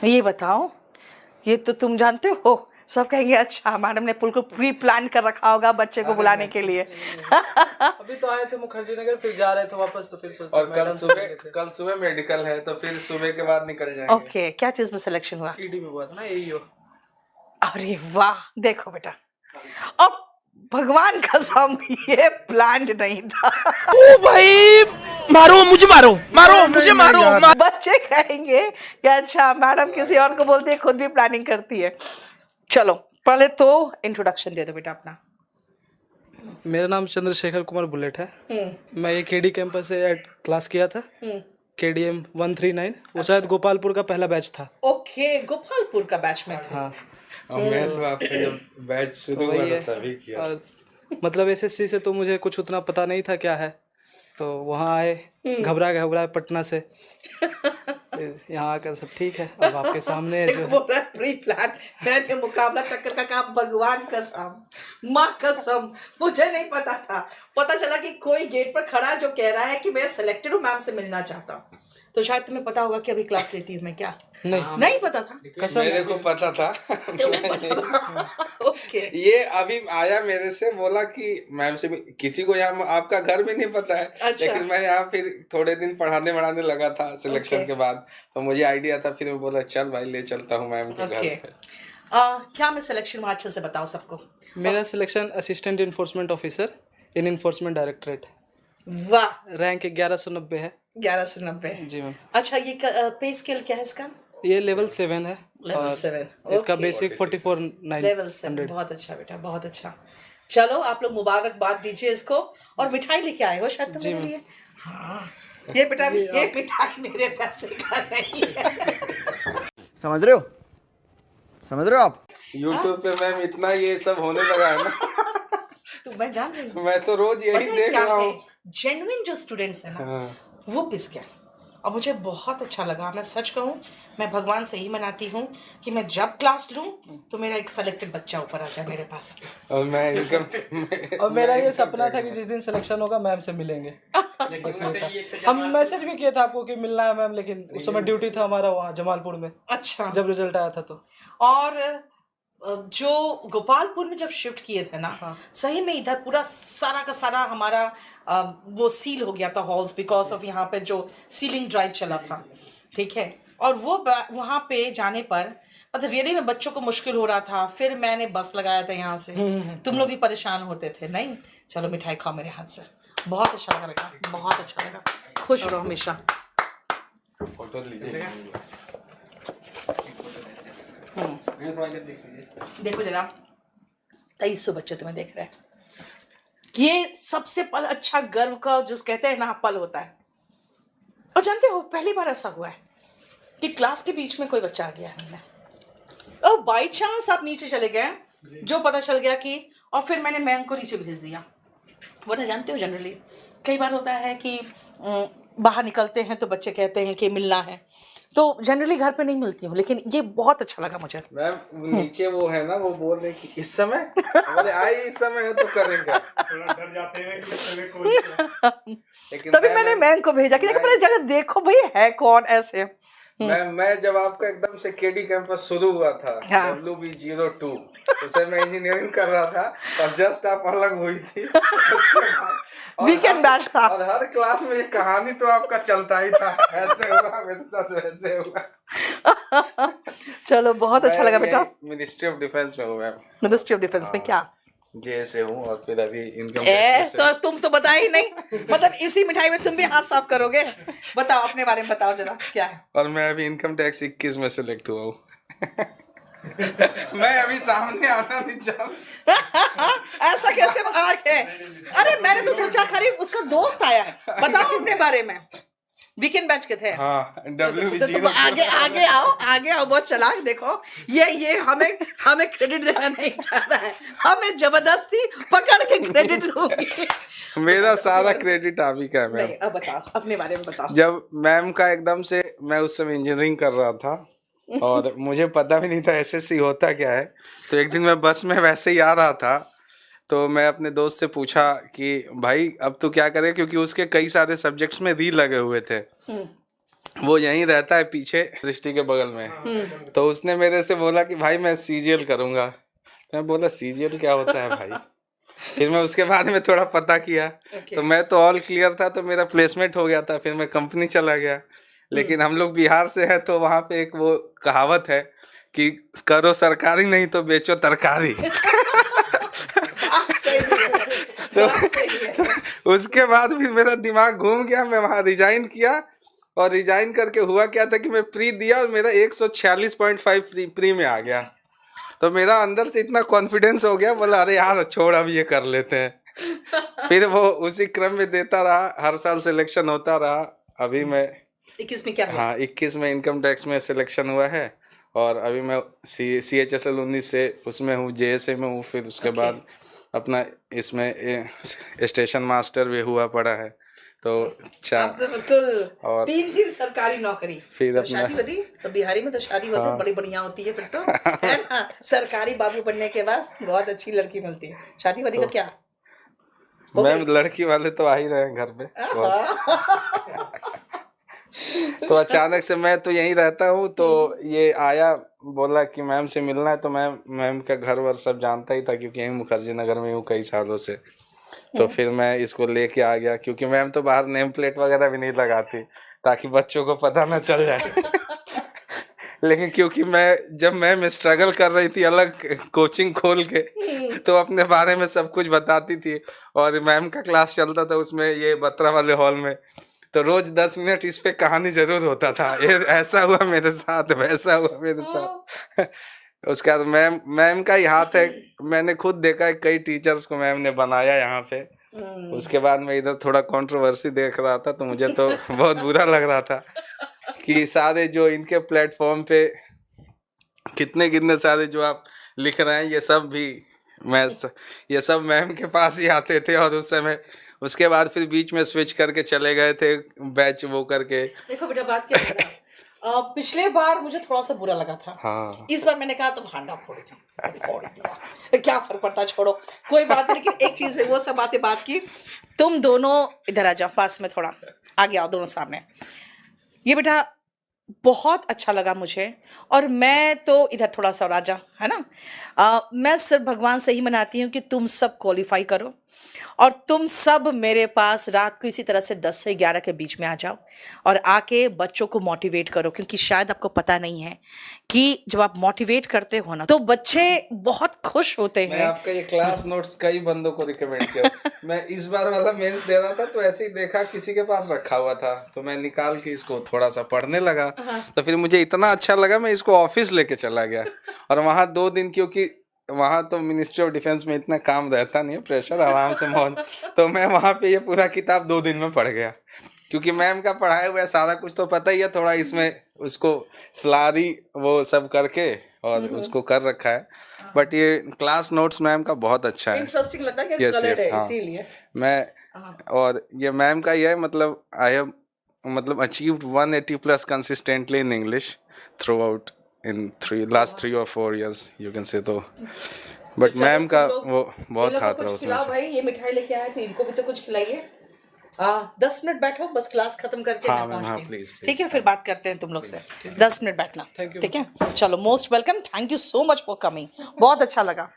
ये बताओ, ये तो तुम जानते हो, सब कहेंगे अच्छा मैडम ने बिल्कुल प्री प्लान कर रखा होगा बच्चे को बुलाने के लिए। अभी तो आए थे मुखर्जी नगर, फिर जा रहे थे वापस, तो फिर सोचते और कल सुबह मेडिकल है, तो फिर सुबह के बाद निकल जाएंगे। ओके, क्या चीज में सिलेक्शन हुआ? ईडी में हुआ था ना, यही हो। अरे वाह, देखो बेटा, अब भगवान कसम ये प्लान्ड नहीं था। ओ भाई, मारो मुझे, मारो मारो मुझे, मारो। बच्चे कहेंगे कि अच्छा मैडम किसी और को बोलती है, खुद भी प्लानिंग करती है। चलो पहले तो इंट्रोडक्शन दे दो बेटा अपना। मेरा नाम चंद्रशेखर कुमार बुलेट है। मैं ये केडी कैंपस से क्लास किया था, KDM 139। वो शायद गोपालपुर का पहला बैच था। ओके, गोपालपुर का बैच में थे। हाँ, और मैं तो आपका जब बैच शुरू हुआ था तभी किया। और मतलब SSC से तो मुझे कुछ उतना पता नहीं था क्या है, तो वहाँ आए, घबरा पटना से, फिर यहाँ आकर सब ठीक है। अब आपके सामने है जो है। प्री प्लान, मैंने मुकाबला टक्कर का कहा, भगवान कसम, माँ कसम, मुझे नहीं पता था। पता चला कि कोई गेट पर खड़ा जो कह रहा है कि मैं सिलेक्टेड हूँ, मैम से मिलना चाहता हूँ। तो शायद तुम्हें पता होगा कि अभी क्लास लेती हूँ मैं, क्या नहीं पता था? कसम मेरे को पता था। तुम्हें पता था? ओके, ये अभी आया मेरे से, बोला कि मैम से किसी को यहाँ आपका घर भी नहीं पता है। अच्छा। लेकिन मैं यहाँ फिर थोड़े दिन पढ़ाने लगा था सिलेक्शन के बाद, तो मुझे आइडिया था। फिर मैं बोला चल भाई ले चलता हूँ मैम के घर पे। क्या मैं सिलेक्शन हुआ, अच्छे से बताओ सबको। मेरा selection assistant enforcement officer in enforcement directorate, वाह, रैंक 1190 है। 1190। जी मैम। अच्छा, ये पे स्केल क्या है इसका? ये लेवल 7 है। लेवल और 7, इसका ओके। बेसिक 44,900। लेवल 7, बहुत अच्छा बेटा, बहुत अच्छा। चलो आप लोग मुबारकबाद दीजिए इसको। और मिठाई लेके आए हो शायद तुम मेरे लिए। हाँ, ये बेटा, ये मिठाई मेरे पैसे का नहीं है। समझ रहे हो आप? यूट्यूब पे मैम इतना ये सब होने लगा है ना। तो मैं जान रही हूँ, मैं तो रोज यही देख रहा हूँ। जेन्युइन जो स्टूडेंट्स है ना, वो पिस गया। और मुझे बहुत अच्छा लगा। मैं सच कहूँ, मैं भगवान से ही मनाती हूँ कि मैं जब क्लास लूँ तो मेरा एक सेलेक्टेड बच्चा ऊपर आ जाए मेरे पास। और मैं इनकम और मेरा ये सपना था कि जिस दिन सिलेक्शन होगा मैम से मिलेंगे। हम मैसेज भी किया था आपको कि मिलना है मैम, लेकिन उस समय ड्यूटी था हमारा वहाँ जमालपुर में, अच्छा, जब रिजल्ट आया था तो। और जो गोपालपुर में जब शिफ्ट किए थे ना, सही में इधर पूरा सारा का सारा हमारा वो सील हो गया था हॉल्स, बिकॉज ऑफ यहाँ पे जो सीलिंग ड्राइव चला था, ठीक है। और वो वहाँ पे जाने पर मतलब रियली में बच्चों को मुश्किल हो रहा था। फिर मैंने बस लगाया था यहाँ से, तुम लोग भी परेशान होते थे। नहीं, चलो मिठाई खाओ मेरे हाथ से, बहुत अच्छा लगा बेटा, बहुत अच्छा लगा। खुश रहो हमेशा। फोटो लीजिए। देखो जरा, 2300 बच्चे तुम्हें देख रहे हैं। ये सबसे अच्छा गर्व का जो कहते हैं ना पल होता है। और जानते हो, पहली बार ऐसा हुआ है कि क्लास के बीच में कोई बच्चा आ गया नहीं है, और बाई चांस आप नीचे चले गए, जो पता चल गया कि, और फिर मैंने मैम को नीचे भेज दिया। वरना जानते हो, जनरली कई बार होता है कि बाहर निकलते हैं तो बच्चे कहते हैं कि मिलना है, तो जनरली घर पे नहीं मिलती हूँ। लेकिन ये बहुत अच्छा लगा मुझे। मैम नीचे वो है ना, वो बोल रहे कि इस समय बोले आई, इस समय है तो करेंगे। थोड़ा डर जाते हैं कि इस समय कोई लेकिन तभी मैंने मैम को भेजा कि देखो पहले जगह देखो भाई है कौन ऐसे। मैं जब आपका एकदम से केडी कैंपस शुरू हुआ था, WB02, उसे मैं इंजीनियरिंग कर रहा था, और जस्ट आप अलग हुई थी उसके बाद। वीकेंड बैच था, और हर क्लास में ये कहानी तो आपका चलता ही था, ऐसे हुआ मेरे साथ, वैसे हुआ। चलो बहुत अच्छा लगा बेटा। मिनिस्ट्री ऑफ डिफेंस में हूँ मैम। मिनिस्ट्री ऑफ डिफेंस में क्या? JSA हूँ, और फिर अभी इनकम तो तुम तो बता ही नहीं, मतलब इसी मिठाई में तुम भी हाथ साफ करोगे। बताओ अपने बारे में, बताओ जरा क्या है। और मैं अभी इनकम टैक्स 21 में सिलेक्ट हुआ हूँ। मैं अभी सामने आना नहीं चाहता। ऐसा कैसे आग है? अरे मैंने तो सोचा खाली उसका दोस्त आया है। बताओ अपने बारे में। वीकेंड बैच के थे। हाँ, तो WB02। तुम आगे आओ, बहुत चालाक। देखो ये हमें क्रेडिट देना नहीं चाहता है, हमें जबरदस्ती पकड़ के क्रेडिट लूंगी। मेरा सारा क्रेडिट आप ही का है मैम। नहीं, अब बताओ अपने बारे में बताओ। जब मैम का एकदम से, मैं उस समय इंजीनियरिंग कर रहा था और मुझे पता भी नहीं था SSC होता क्या है। तो एक दिन मैं बस में वैसे ही आ रहा था, तो मैं अपने दोस्त से पूछा कि भाई अब तो क्या करें, क्योंकि उसके कई सारे सब्जेक्ट्स में री लगे हुए थे। वो यहीं रहता है पीछे दृष्टि के बगल में। तो उसने मेरे से बोला कि भाई मैं सीजीएल करूंगा। मैं बोला सीजीएल क्या होता है भाई? फिर मैं उसके बाद में थोड़ा पता किया। तो मैं तो ऑल क्लियर था, तो मेरा प्लेसमेंट हो गया था, फिर मैं कंपनी चला गया। लेकिन हम लोग बिहार से हैं, तो वहाँ पे एक वो कहावत है कि करो सरकारी नहीं तो बेचो तरकारी। तो उसके बाद भी मेरा दिमाग घूम गया, मैं वहाँ रिजाइन किया। और रिजाइन करके हुआ क्या था कि मैं प्री दिया और मेरा 146.5 प्री में आ गया। तो मेरा अंदर से इतना कॉन्फिडेंस हो गया, बोला अरे यार छोड़ अब ये कर लेते हैं। फिर वो उसी क्रम में देता रहा, हर साल सिलेक्शन होता रहा। अभी मैं 21 में क्या हुआ? हाँ 21 में इनकम टैक्स में सिलेक्शन हुआ है। और अभी मैं CHSL 19 से उसमें हूँ, JSA में हूँ। फिर उसके बाद अपना इसमें स्टेशन मास्टर भी हुआ पड़ा है। तो अब तो बिल्कुल और 3 सरकारी नौकरी। फिर तो अपना शादी वादी तो बिहारी में तो शादी वादी बड़ी बढ़िया होती है फिर तो, है ना? सरकारी बाबू बनने के बाद बहुत अच्छी लड़की मिलती है। शादी वादी का क्या हो मैम गई? लड़की वाले तो आ ही रहे हैं घर पे। तो अचानक से मैं तो यहीं रहता हूँ, तो ये आया, बोला कि मैम से मिलना है। तो मैम का घर वर सब जानता ही था, क्योंकि यहीं मुखर्जी नगर में हूँ कई सालों से। तो फिर मैं इसको लेके आ गया, क्योंकि मैम तो बाहर नेम प्लेट वगैरह भी नहीं लगाती, ताकि बच्चों को पता ना चल जाए। लेकिन क्योंकि जब मैम स्ट्रगल कर रही थी अलग कोचिंग खोल के, तो अपने बारे में सब कुछ बताती थी। और मैम का क्लास चलता था उसमें, ये बत्रा वाले हॉल में। तो रोज 10 मिनट इस पे कहानी जरूर होता था, ये ऐसा हुआ मेरे साथ, वैसा हुआ मेरे साथ। उसके बाद मैम का ही हाथ है। मैंने खुद देखा है कई टीचर्स को मैम ने बनाया यहाँ पे। उसके बाद मैं इधर थोड़ा कंट्रोवर्सी देख रहा था, तो मुझे तो बहुत बुरा लग रहा था कि सारे जो इनके प्लेटफॉर्म पे कितने सारे जो आप लिख रहे हैं, ये सब मैम के पास ही आते थे। और उस समय उसके बाद फिर बीच में स्विच करके चले गए थे बैच वो करके। देखो बेटा बात क्या है ना, पिछले बार मुझे थोड़ा सा बुरा लगा था। हाँ। इस बार मैंने कहा तो भांडा फोड़ दिया, क्या फर्क पड़ता, छोड़ो कोई बात नहीं। लेकिन एक चीज है, वो सब बात की। तुम दोनों इधर आ जाओ, पास में थोड़ा आगे आओ, दोनों सामने। ये बेटा बहुत अच्छा लगा मुझे। और मैं तो इधर थोड़ा सा राजा है ना, मैं सिर्फ भगवान से ही मनाती हूँ कि तुम सब क्वालिफाई करो और तुम सब मेरे पास रात को इसी तरह से 10 से 11 के बीच में आ जाओ और आके बच्चों को मोटिवेट करो। क्योंकि शायद आपको पता नहीं है कि जब आप मोटिवेट करते हो ना, तो बच्चे बहुत खुश होते मैं हैं। आपका ये क्लास नोट्स कई बंदों को रिकमेंड किया। मैं इस बार वाला मेंस दे रहा था, तो ऐसे ही देखा किसी के पास रखा हुआ था, तो मैं निकाल के इसको थोड़ा सा पढ़ने लगा। तो फिर मुझे इतना अच्छा लगा, मैं इसको ऑफिस लेके चला गया। और वहाँ 2 दिन, क्योंकि वहाँ तो मिनिस्ट्री ऑफ डिफेंस में इतना काम रहता नहीं है, प्रेशर आराम से मौज। तो मैं वहाँ पे ये पूरा किताब 2 दिन में पढ़ गया, क्योंकि मैम का पढ़ाया हुआ सारा कुछ तो पता ही है। थोड़ा इसमें उसको फ्लारी वो सब करके और उसको कर रखा है। बट ये क्लास नोट्स मैम का बहुत अच्छा है, इंटरेस्टिंग लगता है कि Yes, कलर्ड yes, है, हाँ। इसीलिए। और ये मैम का ये मतलब I have achieved 180+ consistently in English through out in last 3 or 4 years you can say। तो बट मैम का वो बहुत हाथ रहा उसमें से। भाई ये मिठाई लेके आए थे, इनको भी तो कुछ खिलाइए। 10 मिनट बैठो, बस क्लास खत्म करके हाँ, मैं मैम, हाँ, पहुंचती हूँ। please, ठीक है, फिर बात करते हैं तुम लोग से। 10 मिनट बैठना, ठीक है? चलो, most welcome, thank you so much for coming, बहुत अच्छा लगा।